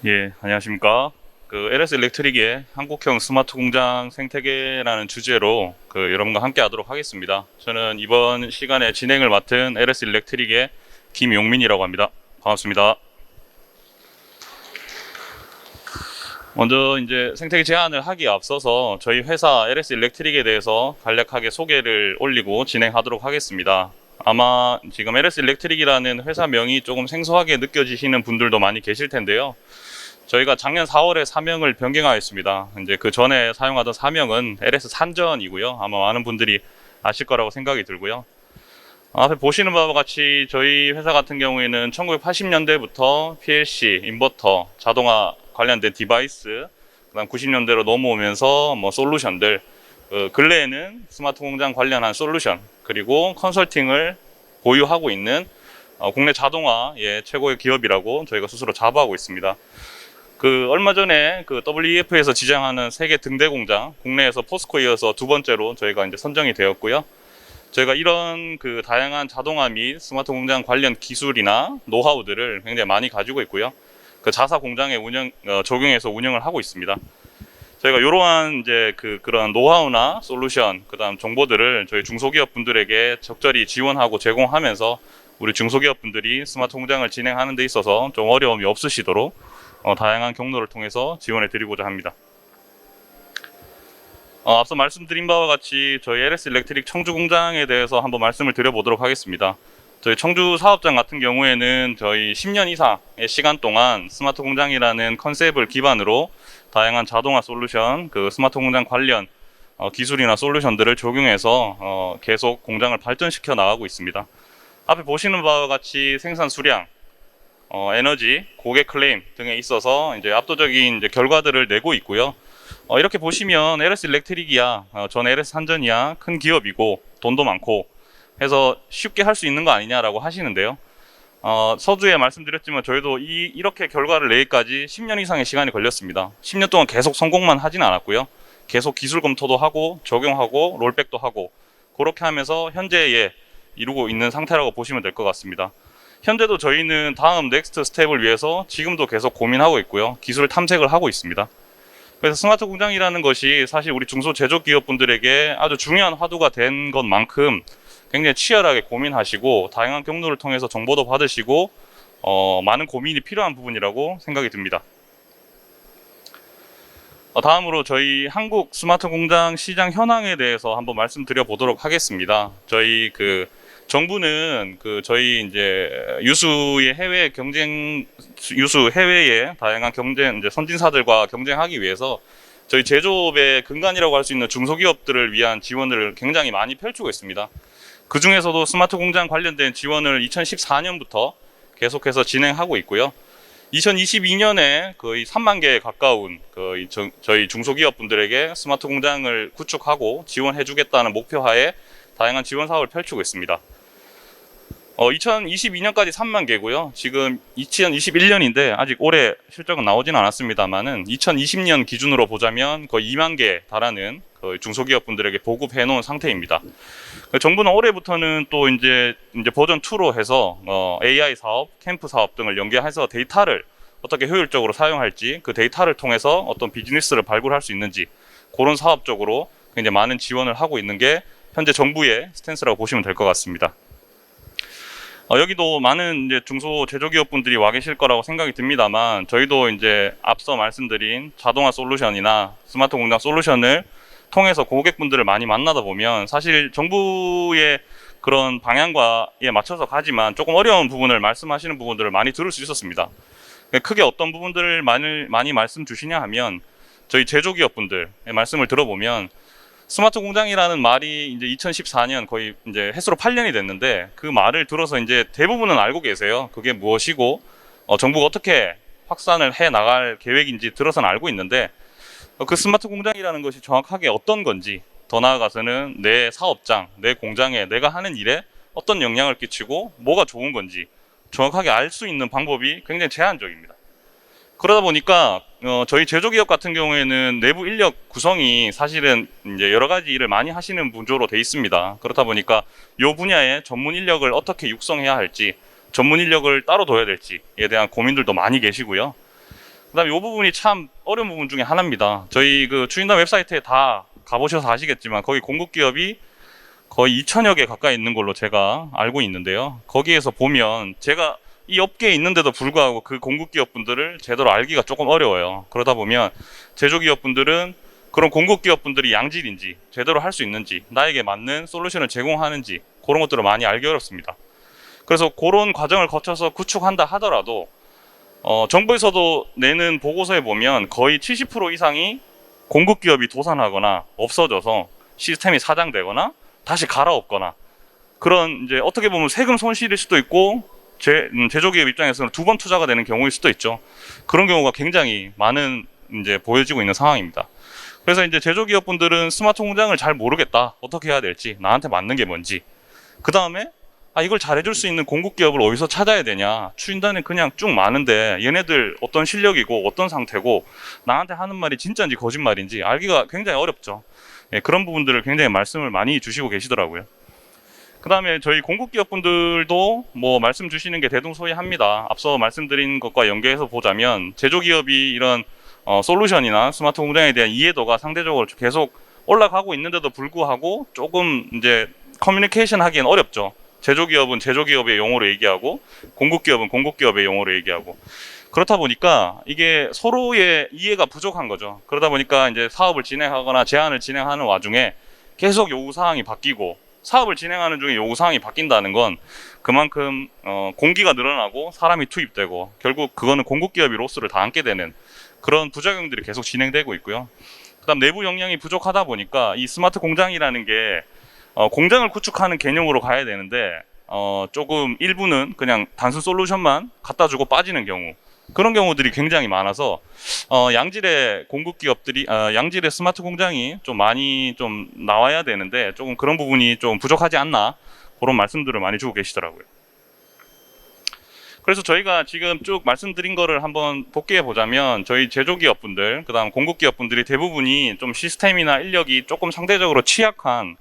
예, 안녕하십니까. LS 일렉트릭의 한국형 스마트 공장 생태계라는 주제로 여러분과 함께 하도록 하겠습니다. 저는 이번 시간에 진행을 맡은 LS 일렉트릭의 김용민이라고 합니다. 반갑습니다. 먼저 이제 생태계 제안을 하기에 앞서서 저희 회사 LS 일렉트릭에 대해서 간략하게 소개를 올리고 진행하도록 하겠습니다. 아마 지금 LS 일렉트릭이라는 회사명이 조금 생소하게 느껴지시는 분들도 많이 계실 텐데요. 저희가 작년 4월에 사명을 변경하였습니다. 이제 그 전에 사용하던 사명은 LS 산전이고요. 아마 많은 분들이 아실 거라고 생각이 들고요. 앞에 보시는 바와 같이 저희 회사 같은 경우에는 1980년대부터 PLC, 인버터, 자동화 관련된 디바이스, 그다음 90년대로 넘어오면서 솔루션들, 근래에는 스마트 공장 관련한 솔루션, 그리고 컨설팅을 보유하고 있는 국내 자동화의 최고의 기업이라고 저희가 스스로 자부하고 있습니다. 얼마 전에 WEF에서 지정하는 세계 등대 공장, 국내에서 포스코에 이어서 두 번째로 저희가 이제 선정이 되었고요. 저희가 이런 다양한 자동화 및 스마트 공장 관련 기술이나 노하우들을 굉장히 많이 가지고 있고요. 자사 공장에 적용해서 운영을 하고 있습니다. 저희가 이러한 이제 그런 노하우나 솔루션, 그다음 정보들을 저희 중소기업 분들에게 적절히 지원하고 제공하면서 우리 중소기업 분들이 스마트 공장을 진행하는 데 있어서 좀 어려움이 없으시도록 다양한 경로를 통해서 지원해 드리고자 합니다. 앞서 말씀드린 바와 같이 저희 LS 일렉트릭 청주 공장에 대해서 한번 말씀을 드려보도록 하겠습니다. 저희 청주 사업장 같은 경우에는 저희 10년 이상의 시간 동안 스마트 공장이라는 컨셉을 기반으로 다양한 자동화 솔루션, 스마트 공장 관련 기술이나 솔루션들을 적용해서 계속 공장을 발전시켜 나가고 있습니다. 앞에 보시는 바와 같이 생산 수량, 에너지, 고객 클레임 등에 있어서 이제 압도적인 이제 결과들을 내고 있고요. 이렇게 보시면 LS 일렉트릭이야, 전 LS 산전이야 큰 기업이고 돈도 많고 해서 쉽게 할 수 있는 거 아니냐라고 하시는데요. 서두에 말씀드렸지만 저희도 이렇게 결과를 내기까지 10년 이상의 시간이 걸렸습니다. 10년 동안 계속 성공만 하진 않았고요. 계속 기술 검토도 하고 적용하고 롤백도 하고 그렇게 하면서 현재에 이루고 있는 상태라고 보시면 될 것 같습니다. 현재도 저희는 다음 넥스트 스텝을 위해서 지금도 계속 고민하고 있고요. 기술 탐색을 하고 있습니다. 그래서 스마트 공장이라는 것이 사실 우리 중소제조기업분들에게 아주 중요한 화두가 된 것만큼 굉장히 치열하게 고민하시고 다양한 경로를 통해서 정보도 받으시고 많은 고민이 필요한 부분이라고 생각이 듭니다. 다음으로 저희 한국 스마트 공장 시장 현황에 대해서 한번 말씀드려 보도록 하겠습니다. 저희 정부는 저희 이제 유수 해외의 다양한 경쟁 이제 선진사들과 경쟁하기 위해서 저희 제조업의 근간이라고 할 수 있는 중소기업들을 위한 지원을 굉장히 많이 펼치고 있습니다. 그 중에서도 스마트 공장 관련된 지원을 2014년부터 계속해서 진행하고 있고요. 2022년에 거의 3만 개에 가까운 저희 중소기업 분들에게 스마트 공장을 구축하고 지원해 주겠다는 목표하에 다양한 지원 사업을 펼치고 있습니다. 2022년까지 3만 개고요. 지금 2021년인데 아직 올해 실적은 나오진 않았습니다만은 2020년 기준으로 보자면 거의 2만 개에 달하는 중소기업 분들에게 보급해 놓은 상태입니다. 정부는 올해부터는 또 이제 버전 2로 해서 AI 사업, 캠프 사업 등을 연계해서 데이터를 어떻게 효율적으로 사용할지 그 데이터를 통해서 어떤 비즈니스를 발굴할 수 있는지 그런 사업 적으로 굉장히 많은 지원을 하고 있는 게 현재 정부의 스탠스라고 보시면 될 것 같습니다. 여기도 많은 이제 중소 제조기업 분들이 와 계실 거라고 생각이 듭니다만 저희도 이제 앞서 말씀드린 자동화 솔루션이나 스마트 공장 솔루션을 통해서 고객분들을 많이 만나다 보면 사실 정부의 그런 방향과에 맞춰서 가지만 조금 어려운 부분을 말씀하시는 부분들을 많이 들을 수 있었습니다. 크게 어떤 부분들을 많이 말씀 주시냐 하면 저희 제조기업분들의 말씀을 들어보면 스마트 공장이라는 말이 이제 2014년 거의 이제 햇수로 8년이 됐는데 그 말을 들어서 이제 대부분은 알고 계세요. 그게 무엇이고 정부가 어떻게 확산을 해 나갈 계획인지 들어서는 알고 있는데 그 스마트 공장이라는 것이 정확하게 어떤 건지 더 나아가서는 내 사업장, 내 공장에 내가 하는 일에 어떤 영향을 끼치고 뭐가 좋은 건지 정확하게 알 수 있는 방법이 굉장히 제한적입니다. 그러다 보니까 저희 제조기업 같은 경우에는 내부 인력 구성이 사실은 이제 여러 가지 일을 많이 하시는 구조로 돼 있습니다. 그렇다 보니까 이 분야의 전문 인력을 어떻게 육성해야 할지, 전문 인력을 따로 둬야 될지에 대한 고민들도 많이 계시고요. 그다음에 이 부분이 참 어려운 부분 중에 하나입니다. 저희 그 추진단 웹사이트에 다 가보셔서 아시겠지만 거기 공급 기업이 거의 2천여 개 가까이 있는 걸로 제가 알고 있는데요. 거기에서 보면 제가 이 업계에 있는데도 불구하고 그 공급 기업 분들을 제대로 알기가 조금 어려워요. 그러다 보면 제조기업 분들은 그런 공급 기업 분들이 양질인지 제대로 할 수 있는지 나에게 맞는 솔루션을 제공하는지 그런 것들을 많이 알기 어렵습니다. 그래서 그런 과정을 거쳐서 구축한다 하더라도 정부에서도 내는 보고서에 보면 거의 70% 이상이 공급 기업이 도산하거나 없어져서 시스템이 사장되거나 다시 갈아엎거나 그런 이제 어떻게 보면 세금 손실일 수도 있고 제조기업 입장에서는 두 번 투자가 되는 경우일 수도 있죠. 그런 경우가 굉장히 많은 이제 보여지고 있는 상황입니다. 그래서 이제 제조기업 분들은 스마트 공장을 잘 모르겠다. 어떻게 해야 될지, 나한테 맞는 게 뭔지. 그 다음에 이걸 잘해줄 수 있는 공급 기업을 어디서 찾아야 되냐. 추진단에 그냥 쭉 많은데 얘네들 어떤 실력이고 어떤 상태고 나한테 하는 말이 진짜인지 거짓말인지 알기가 굉장히 어렵죠. 예, 그런 부분들을 굉장히 말씀을 많이 주시고 계시더라고요. 그 다음에 저희 공급기업 분들도 뭐 말씀 주시는 게 대동소이합니다. 앞서 말씀드린 것과 연계해서 보자면 제조기업이 이런 솔루션이나 스마트 공장에 대한 이해도가 상대적으로 계속 올라가고 있는데도 불구하고 조금 이제 커뮤니케이션 하기엔 어렵죠. 제조기업은 제조기업의 용어로 얘기하고 공급기업은 공급기업의 용어로 얘기하고 그렇다 보니까 이게 서로의 이해가 부족한 거죠. 그러다 보니까 이제 사업을 진행하거나 제안을 진행하는 와중에 계속 요구사항이 바뀌고 사업을 진행하는 중에 요구사항이 바뀐다는 건 그만큼 공기가 늘어나고 사람이 투입되고 결국 그거는 공급기업이 로스를 다 안게 되는 그런 부작용들이 계속 진행되고 있고요. 그다음 내부 역량이 부족하다 보니까 이 스마트 공장이라는 게 공장을 구축하는 개념으로 가야 되는데 조금 일부는 그냥 단순 솔루션만 갖다 주고 빠지는 경우 그런 경우들이 굉장히 많아서 양질의 공급 기업들이 양질의 스마트 공장이 좀 많이 좀 나와야 되는데 조금 그런 부분이 좀 부족하지 않나 그런 말씀들을 많이 주고 계시더라고요. 그래서 저희가 지금 쭉 말씀드린 거를 한번 복귀해 보자면 저희 제조기업 분들 그다음 공급 기업 분들이 대부분이 좀 시스템이나 인력이 조금 상대적으로 취약한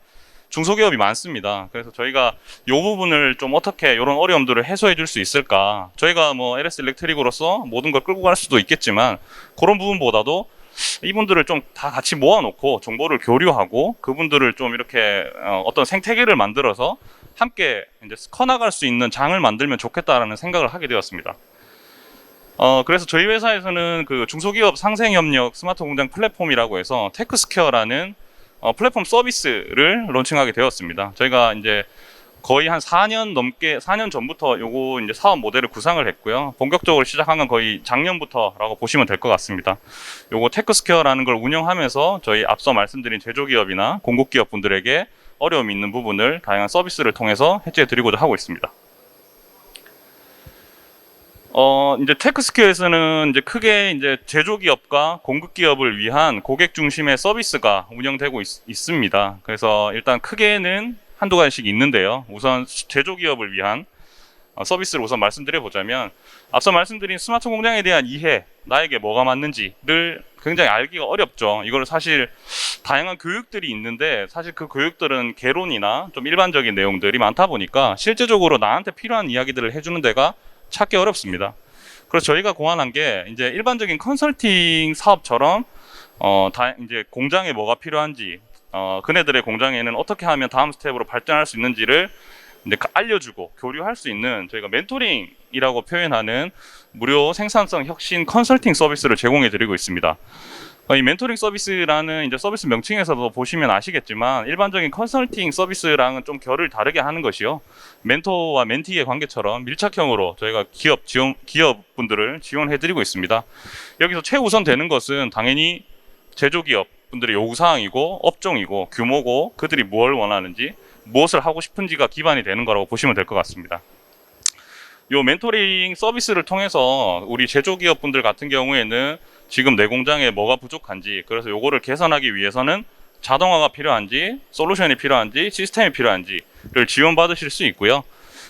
중소기업이 많습니다. 그래서 저희가 이 부분을 좀 어떻게 이런 어려움들을 해소해 줄 수 있을까. 저희가 뭐 LS 일렉트릭으로서 모든 걸 끌고 갈 수도 있겠지만 그런 부분보다도 이분들을 좀 다 같이 모아놓고 정보를 교류하고 그분들을 좀 이렇게 어떤 생태계를 만들어서 함께 이제 커나갈 수 있는 장을 만들면 좋겠다라는 생각을 하게 되었습니다. 그래서 저희 회사에서는 그 중소기업 상생협력 스마트 공장 플랫폼이라고 해서 테크스퀘어라는 플랫폼 서비스를 론칭하게 되었습니다. 저희가 이제 거의 한 4년 전부터 요거 이제 사업 모델을 구상을 했고요. 본격적으로 시작한 건 거의 작년부터라고 보시면 될 것 같습니다. 요거 테크스퀘어라는 걸 운영하면서 저희 앞서 말씀드린 제조기업이나 공급기업 분들에게 어려움이 있는 부분을 다양한 서비스를 통해서 해결해 드리고자 하고 있습니다. 이제 테크스퀘어에서는 이제 크게 이제 제조기업과 공급기업을 위한 고객 중심의 서비스가 운영되고 있습니다. 그래서 일단 크게는 한두 가지씩 있는데요. 우선 제조기업을 위한 서비스를 우선 말씀드려 보자면 앞서 말씀드린 스마트 공장에 대한 이해, 나에게 뭐가 맞는지를 굉장히 알기가 어렵죠. 이거를 사실 다양한 교육들이 있는데 사실 그 교육들은 개론이나 좀 일반적인 내용들이 많다 보니까 실제적으로 나한테 필요한 이야기들을 해주는 데가 찾기 어렵습니다. 그래서 저희가 고안한 게 이제 일반적인 컨설팅 사업처럼 이제 공장에 뭐가 필요한지 그네들의 공장에는 어떻게 하면 다음 스텝으로 발전할 수 있는지를 이제 알려주고 교류할 수 있는 저희가 멘토링이라고 표현하는 무료 생산성 혁신 컨설팅 서비스를 제공해 드리고 있습니다. 이 멘토링 서비스라는 이제 서비스 명칭에서도 보시면 아시겠지만 일반적인 컨설팅 서비스랑은 좀 결을 다르게 하는 것이요. 멘토와 멘티의 관계처럼 밀착형으로 저희가 기업분들을 지원해드리고 있습니다. 여기서 최우선 되는 것은 당연히 제조기업 분들의 요구사항이고 업종이고 규모고 그들이 뭘 원하는지 무엇을 하고 싶은지가 기반이 되는 거라고 보시면 될 것 같습니다. 이 멘토링 서비스를 통해서 우리 제조기업 분들 같은 경우에는 지금 내 공장에 뭐가 부족한지 그래서 요거를 개선하기 위해서는 자동화가 필요한지 솔루션이 필요한지 시스템이 필요한지를 지원받으실 수 있고요.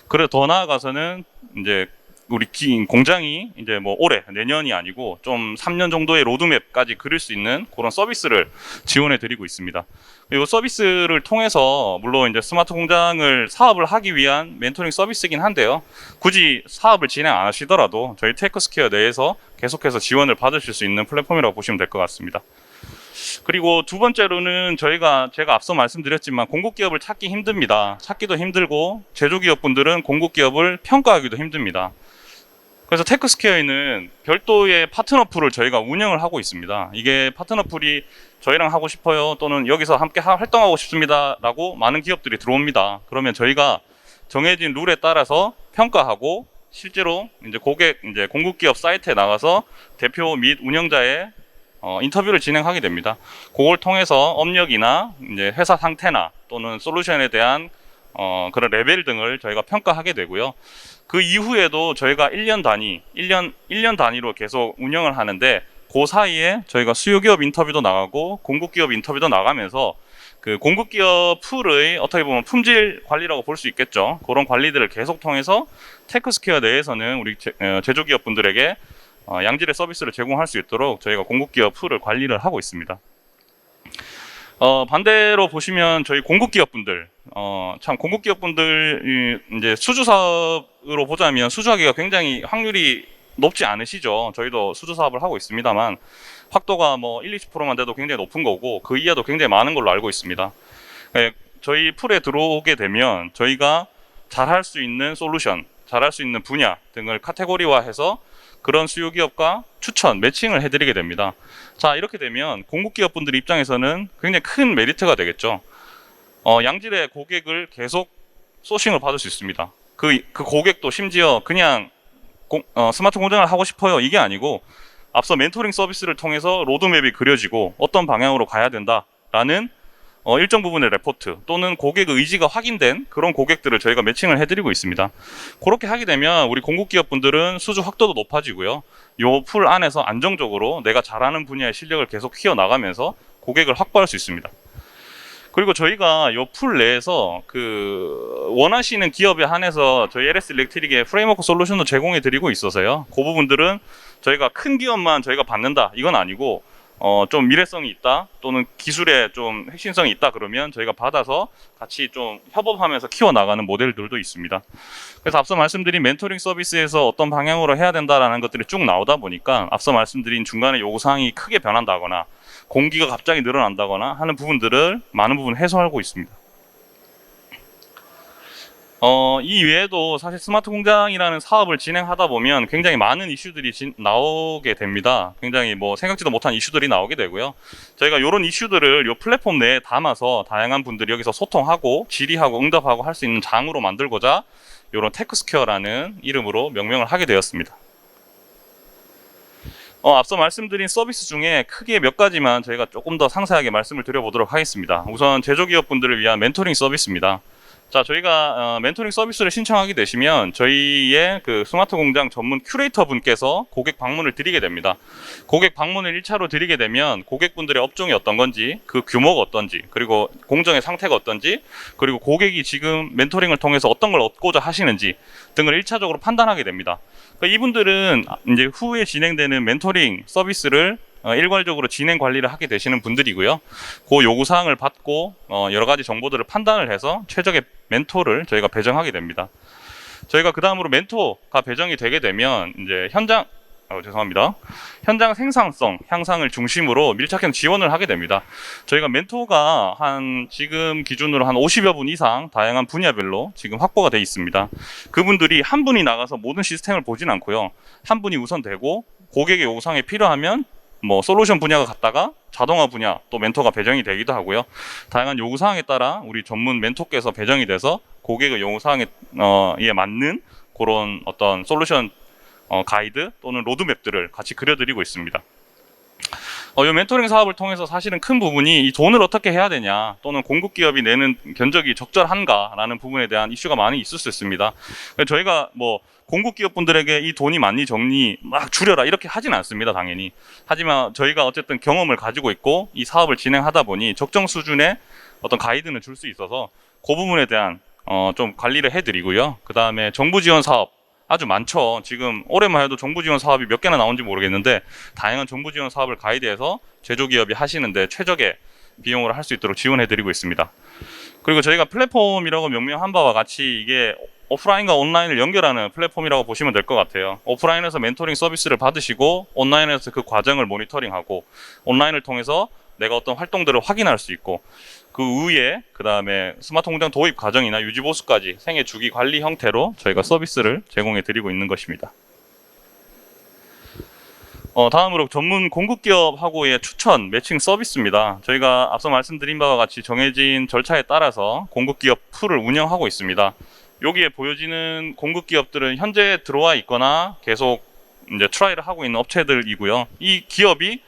그리고 더 나아가서는 이제 우리 공장이 이제 뭐 올해, 내년이 아니고 좀 3년 정도의 로드맵까지 그릴 수 있는 그런 서비스를 지원해 드리고 있습니다. 이 서비스를 통해서 물론 이제 스마트 공장을 사업을 하기 위한 멘토링 서비스이긴 한데요. 굳이 사업을 진행 안 하시더라도 저희 테크스퀘어 내에서 계속해서 지원을 받으실 수 있는 플랫폼이라고 보시면 될 것 같습니다. 그리고 두 번째로는 제가 앞서 말씀드렸지만 공급기업을 찾기 힘듭니다. 찾기도 힘들고 제조기업분들은 공급기업을 평가하기도 힘듭니다. 그래서 테크스퀘어에는 별도의 파트너 풀을 저희가 운영을 하고 있습니다. 이게 파트너 풀이 저희랑 하고 싶어요 또는 여기서 함께 활동하고 싶습니다 라고 많은 기업들이 들어옵니다. 그러면 저희가 정해진 룰에 따라서 평가하고 실제로 이제 공급기업 사이트에 나가서 대표 및 운영자의 인터뷰를 진행하게 됩니다. 그걸 통해서 업력이나 이제 회사 상태나 또는 솔루션에 대한 그런 레벨 등을 저희가 평가하게 되고요. 그 이후에도 저희가 1년 단위로 계속 운영을 하는데 그 사이에 저희가 수요기업 인터뷰도 나가고 공급기업 인터뷰도 나가면서 그 공급기업 풀의 어떻게 보면 품질 관리라고 볼 수 있겠죠. 그런 관리들을 계속 통해서 테크스퀘어 내에서는 우리 제조기업 분들에게 양질의 서비스를 제공할 수 있도록 저희가 공급기업 풀을 관리를 하고 있습니다. 반대로 보시면 저희 공급기업분들, 참 공급기업분들 이제 수주 사업으로 보자면 수주하기가 굉장히 확률이 높지 않으시죠. 저희도 수주 사업을 하고 있습니다만 확도가 뭐 1-20%만 돼도 굉장히 높은 거고 그 이하도 굉장히 많은 걸로 알고 있습니다. 저희 풀에 들어오게 되면 저희가 잘할 수 있는 솔루션, 잘할 수 있는 분야 등을 카테고리화해서 그런 수요기업과 추천, 매칭을 해드리게 됩니다. 자, 이렇게 되면 공급기업분들 입장에서는 굉장히 큰 메리트가 되겠죠. 양질의 고객을 계속 소싱을 받을 수 있습니다. 그 고객도 심지어 그냥 스마트 공장을 하고 싶어요 이게 아니고 앞서 멘토링 서비스를 통해서 로드맵이 그려지고 어떤 방향으로 가야 된다라는 일정 부분의 레포트 또는 고객의 의지가 확인된 그런 고객들을 저희가 매칭을 해드리고 있습니다. 그렇게 하게 되면 우리 공급기업분들은 수주 확도도 높아지고요. 요 풀 안에서 안정적으로 내가 잘하는 분야의 실력을 계속 키워나가면서 고객을 확보할 수 있습니다. 그리고 저희가 요 풀 내에서 원하시는 기업에 한해서 저희 LS 일렉트릭의 프레임워크 솔루션도 제공해 드리고 있어서요. 그 부분들은 저희가 큰 기업만 저희가 받는다 이건 아니고 좀 미래성이 있다 또는 기술에 좀 핵심성이 있다 그러면 저희가 받아서 같이 좀 협업하면서 키워나가는 모델들도 있습니다. 그래서 앞서 말씀드린 멘토링 서비스에서 어떤 방향으로 해야 된다라는 것들이 쭉 나오다 보니까 앞서 말씀드린 중간에 요구사항이 크게 변한다거나 공기가 갑자기 늘어난다거나 하는 부분들을 많은 부분 해소하고 있습니다. 이 외에도 사실 스마트 공장이라는 사업을 진행하다 보면 굉장히 많은 이슈들이 나오게 됩니다. 굉장히 뭐 생각지도 못한 이슈들이 나오게 되고요. 저희가 이런 이슈들을 이 플랫폼 내에 담아서 다양한 분들이 여기서 소통하고 질의하고 응답하고 할 수 있는 장으로 만들고자 이런 테크스퀘어라는 이름으로 명명을 하게 되었습니다. 앞서 말씀드린 서비스 중에 크게 몇 가지만 저희가 조금 더 상세하게 말씀을 드려보도록 하겠습니다. 우선 제조기업분들을 위한 멘토링 서비스입니다. 자, 저희가 멘토링 서비스를 신청하게 되시면 저희의 그 스마트 공장 전문 큐레이터 분께서 고객 방문을 드리게 됩니다. 고객 방문을 1차로 드리게 되면 고객분들의 업종이 어떤 건지, 그 규모가 어떤지, 그리고 공정의 상태가 어떤지, 그리고 고객이 지금 멘토링을 통해서 어떤 걸 얻고자 하시는지 등을 1차적으로 판단하게 됩니다. 그러니까 이분들은 이제 후에 진행되는 멘토링 서비스를 일괄적으로 진행 관리를 하게 되시는 분들이고요. 그 요구사항을 받고 여러 가지 정보들을 판단을 해서 최적의 멘토를 저희가 배정하게 됩니다. 저희가 그 다음으로 멘토가 배정이 되게 되면 이제 현장 생산성 향상을 중심으로 밀착형 지원을 하게 됩니다. 저희가 멘토가 지금 기준으로 한 50여 분 이상 다양한 분야별로 지금 확보가 되어 있습니다. 그분들이 한 분이 나가서 모든 시스템을 보진 않고요. 한 분이 우선 되고 고객의 요구사항이 필요하면 뭐 솔루션 분야가 갔다가 자동화 분야 또 멘토가 배정이 되기도 하고요. 다양한 요구사항에 따라 우리 전문 멘토께서 배정이 돼서 고객의 요구사항에 맞는 그런 어떤 솔루션 가이드 또는 로드맵들을 같이 그려드리고 있습니다. 이 멘토링 사업을 통해서 사실은 큰 부분이 이 돈을 어떻게 해야 되냐 또는 공급기업이 내는 견적이 적절한가라는 부분에 대한 이슈가 많이 있을 수 있습니다. 저희가 뭐 공급기업분들에게 이 돈이 많니 적니 막 줄여라 이렇게 하진 않습니다, 당연히. 하지만 저희가 어쨌든 경험을 가지고 있고 이 사업을 진행하다 보니 적정 수준의 어떤 가이드는 줄 수 있어서 그 부분에 대한 좀 관리를 해드리고요. 그 다음에 정부 지원 사업 아주 많죠. 지금 올해만 해도 정부 지원 사업이 몇 개나 나온지 모르겠는데 다양한 정부 지원 사업을 가이드해서 제조기업이 하시는데 최적의 비용으로 할 수 있도록 지원해드리고 있습니다. 그리고 저희가 플랫폼이라고 명명한 바와 같이 이게 오프라인과 온라인을 연결하는 플랫폼이라고 보시면 될 것 같아요. 오프라인에서 멘토링 서비스를 받으시고 온라인에서 그 과정을 모니터링하고 온라인을 통해서 내가 어떤 활동들을 확인할 수 있고 그 위에 그 다음에 스마트 공장 도입 과정이나 유지 보수까지 생애 주기 관리 형태로 저희가 서비스를 제공해 드리고 있는 것입니다. 다음으로 전문 공급기업하고의 추천 매칭 서비스입니다. 저희가 앞서 말씀드린 바와 같이 정해진 절차에 따라서 공급기업 풀을 운영하고 있습니다. 여기에 보여지는 공급기업들은 현재 들어와 있거나 계속 이제 트라이를 하고 있는 업체들이고요. 이 기업이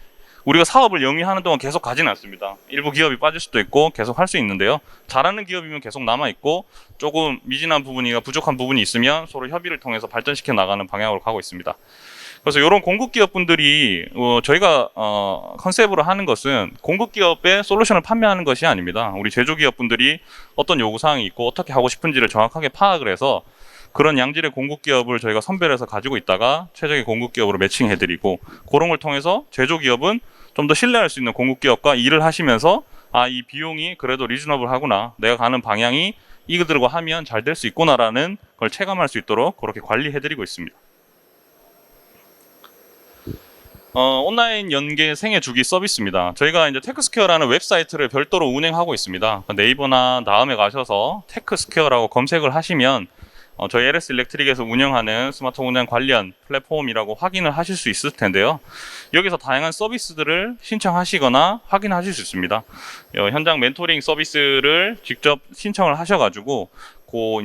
우리가 사업을 영위하는 동안 계속 가지는 않습니다. 일부 기업이 빠질 수도 있고 계속 할 수 있는데요. 잘하는 기업이면 계속 남아있고 조금 미진한 부분이나 부족한 부분이 있으면 서로 협의를 통해서 발전시켜 나가는 방향으로 가고 있습니다. 그래서 이런 공급기업분들이 저희가 컨셉으로 하는 것은 공급기업의 솔루션을 판매하는 것이 아닙니다. 우리 제조기업분들이 어떤 요구사항이 있고 어떻게 하고 싶은지를 정확하게 파악을 해서 그런 양질의 공급기업을 저희가 선별해서 가지고 있다가 최적의 공급기업으로 매칭해드리고 그런 걸 통해서 제조기업은 좀 더 신뢰할 수 있는 공급기업과 일을 하시면서 이 비용이 그래도 리즈너블 하구나, 내가 가는 방향이 이들과 하면 잘 될 수 있구나라는 걸 체감할 수 있도록 그렇게 관리해드리고 있습니다. 온라인 연계 생애 주기 서비스입니다. 저희가 이제 테크스퀘어라는 웹사이트를 별도로 운행하고 있습니다. 네이버나 다음에 가셔서 테크스퀘어라고 검색을 하시면 저희 LS 일렉트릭에서 운영하는 스마트 공장 관련 플랫폼이라고 확인을 하실 수 있을 텐데요. 여기서 다양한 서비스들을 신청하시거나 확인하실 수 있습니다. 현장 멘토링 서비스를 직접 신청을 하셔가지고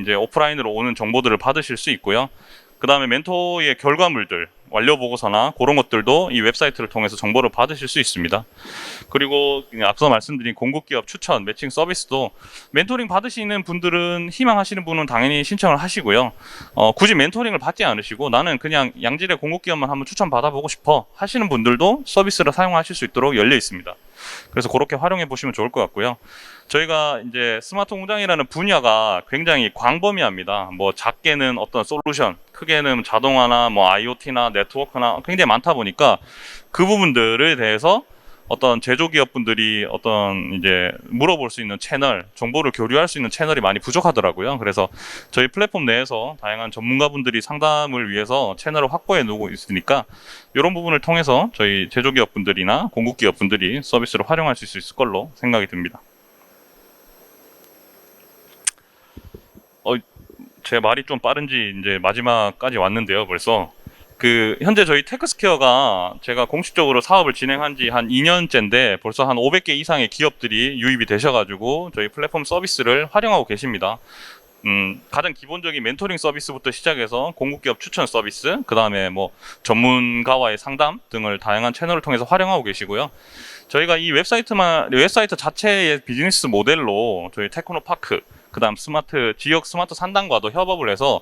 이제 오프라인으로 오는 정보들을 받으실 수 있고요. 그 다음에 멘토의 결과물들, 완료 보고서나 그런 것들도 이 웹사이트를 통해서 정보를 받으실 수 있습니다. 그리고 앞서 말씀드린 공급기업 추천, 매칭 서비스도 멘토링 받으시는 분들은, 희망하시는 분은 당연히 신청을 하시고요. 굳이 멘토링을 받지 않으시고 나는 그냥 양질의 공급기업만 한번 추천 받아보고 싶어 하시는 분들도 서비스를 사용하실 수 있도록 열려 있습니다. 그래서 그렇게 활용해 보시면 좋을 것 같고요. 저희가 이제 스마트 공장이라는 분야가 굉장히 광범위합니다. 뭐 작게는 어떤 솔루션, 크게는 자동화나 뭐 IoT나 네트워크나 굉장히 많다 보니까 그 부분들에 대해서 어떤 제조기업분들이 어떤 이제 물어볼 수 있는 채널, 정보를 교류할 수 있는 채널이 많이 부족하더라고요. 그래서 저희 플랫폼 내에서 다양한 전문가분들이 상담을 위해서 채널을 확보해 놓고 있으니까 이런 부분을 통해서 저희 제조기업분들이나 공급기업분들이 서비스를 활용하실 수 있을 걸로 생각이 듭니다. 제 말이 좀 빠른지 이제 마지막까지 왔는데요, 벌써. 현재 저희 테크스퀘어가 제가 공식적으로 사업을 진행한 지 한 2년째인데 벌써 한 500개 이상의 기업들이 유입이 되셔가지고 저희 플랫폼 서비스를 활용하고 계십니다. 가장 기본적인 멘토링 서비스부터 시작해서 공급기업 추천 서비스, 그 다음에 뭐 전문가와의 상담 등을 다양한 채널을 통해서 활용하고 계시고요. 저희가 이 웹사이트 자체의 비즈니스 모델로 저희 테크노파크, 그 다음 지역 스마트 산단과도 협업을 해서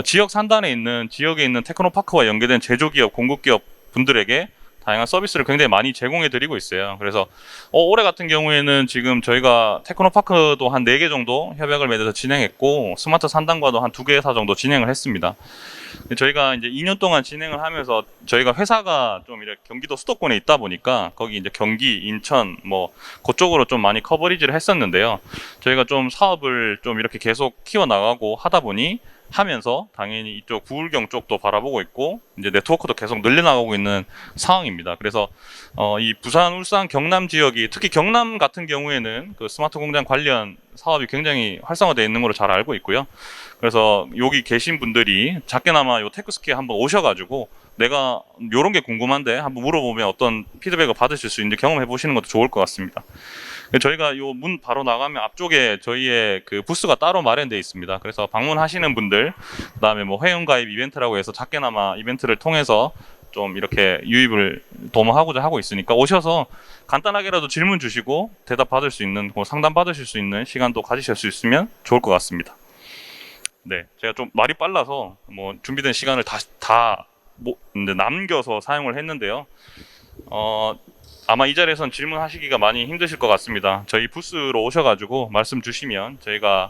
지역 산단에 있는, 지역에 있는 테크노파크와 연계된 제조기업, 공급기업 분들에게 다양한 서비스를 굉장히 많이 제공해 드리고 있어요. 그래서 올해 같은 경우에는 지금 저희가 테크노파크도 한 4개 정도 협약을 맺어서 진행했고 스마트 산단과도 한 2개사 정도 진행을 했습니다. 저희가 이제 2년 동안 진행을 하면서 저희가 회사가 좀 이렇게 경기도 수도권에 있다 보니까 거기 이제 경기, 인천 뭐 그쪽으로 좀 많이 커버리지를 했었는데요. 저희가 좀 사업을 좀 이렇게 계속 키워나가고 하다 보니 하면서 당연히 이쪽 부울경 쪽도 바라보고 있고 이제 네트워크도 계속 늘려나가고 있는 상황입니다. 그래서 이 부산, 울산, 경남 지역이, 특히 경남 같은 경우에는 그 스마트 공장 관련 사업이 굉장히 활성화되어 있는 걸로 잘 알고 있고요. 그래서 여기 계신 분들이 작게나마 요 테크스퀘어 한번 오셔가지고 내가 요런 게 궁금한데 한번 물어보면 어떤 피드백을 받으실 수 있는지 경험해 보시는 것도 좋을 것 같습니다. 저희가 요 문 바로 나가면 앞쪽에 저희의 그 부스가 따로 마련되어 있습니다. 그래서 방문하시는 분들, 그다음에 뭐 회원가입 이벤트라고 해서 작게나마 이벤트를 통해서 좀 이렇게 유입을 도모하고자 하고 있으니까 오셔서 간단하게라도 질문 주시고 대답 받을 수 있는, 상담 받으실 수 있는 시간도 가지실 수 있으면 좋을 것 같습니다. 네, 제가 좀 말이 빨라서 뭐 준비된 시간을 남겨서 사용을 했는데요. 아마 이 자리에선 질문하시기가 많이 힘드실 것 같습니다. 저희 부스로 오셔가지고 말씀 주시면 저희가